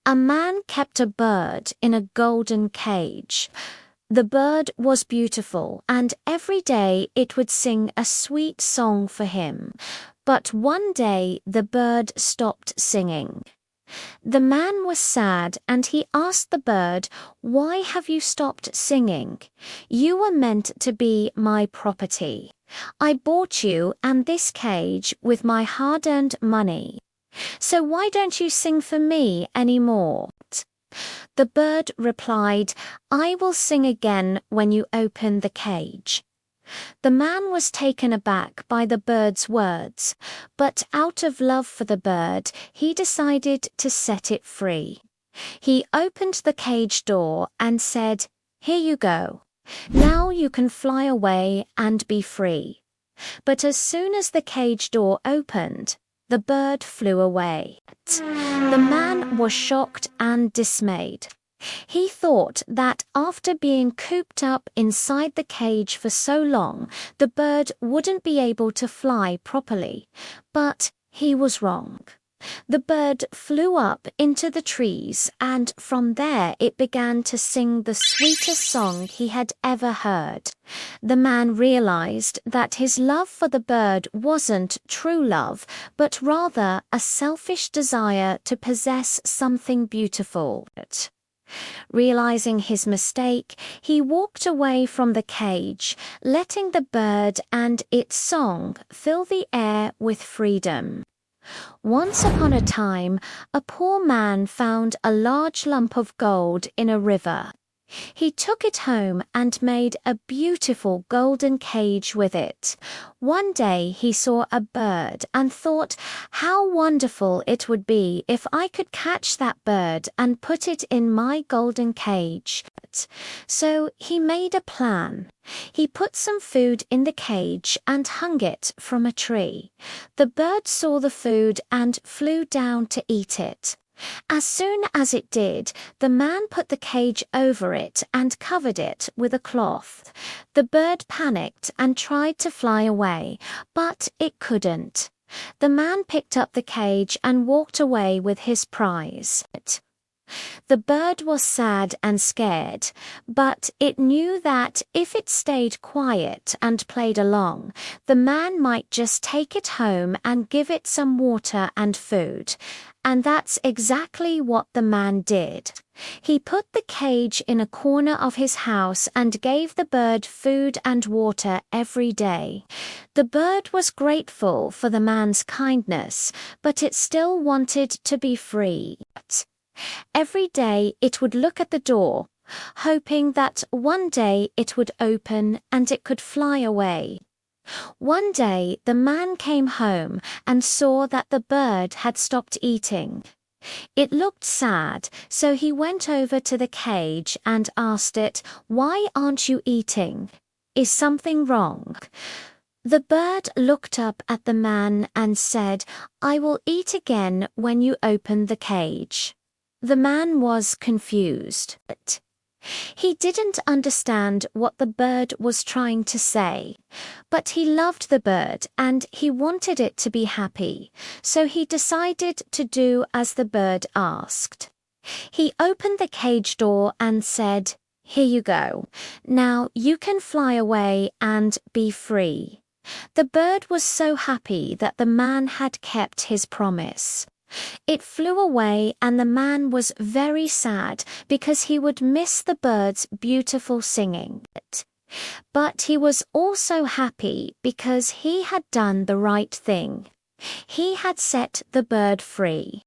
A man kept a bird in a golden cage. The bird was beautiful, and every day it would sing a sweet song for him. But one day the bird stopped singing. The man was sad, and he asked the bird, "Why have you stopped singing? You were meant to be my property. I bought you and this cage with my hard-earned money. So why don't you sing for me anymore?" The bird replied, "I will sing again when you open the cage." The man was taken aback by the bird's words, but out of love for the bird, he decided to set it free. He opened the cage door and said, "Here you go. Now you can fly away and be free." But as soon as the cage door opened, the bird flew away. The man was shocked and dismayed. He thought that after being cooped up inside the cage for so long, the bird wouldn't be able to fly properly. But he was wrong. The bird flew up into the trees, and from there it began to sing the sweetest song he had ever heard. The man realized that his love for the bird wasn't true love, but rather a selfish desire to possess something beautiful. Realizing his mistake, he walked away from the cage, letting the bird and its song fill the air with freedom. Once upon a time, a poor man found a large lump of gold in a river. He took it home and made a beautiful golden cage with it. One day he saw a bird and thought, "How wonderful it would be if I could catch that bird and put it in my golden cage." So he made a plan. He put some food in the cage and hung it from a tree. The bird saw the food and flew down to eat it. As soon as it did, the man put the cage over it and covered it with a cloth. The bird panicked and tried to fly away, but it couldn't. The man picked up the cage and walked away with his prize. The bird was sad and scared, but it knew that if it stayed quiet and played along, the man might just take it home and give it some water and food. And that's exactly what the man did. He put the cage in a corner of his house and gave the bird food and water every day. The bird was grateful for the man's kindness, but it still wanted to be free. Every day it would look at the door, hoping that one day it would open and it could fly away. One day the man came home and saw that the bird had stopped eating. It looked sad, so he went over to the cage and asked it, "Why aren't you eating? Is something wrong?" The bird looked up at the man and said, "I will eat again when you open the cage." The man was confused. He didn't understand what the bird was trying to say, but he loved the bird and he wanted it to be happy, so he decided to do as the bird asked. He opened the cage door and said, "Here you go. Now you can fly away and be free." The bird was so happy that the man had kept his promise. It flew away, and the man was very sad because he would miss the bird's beautiful singing. But he was also happy because he had done the right thing. He had set the bird free.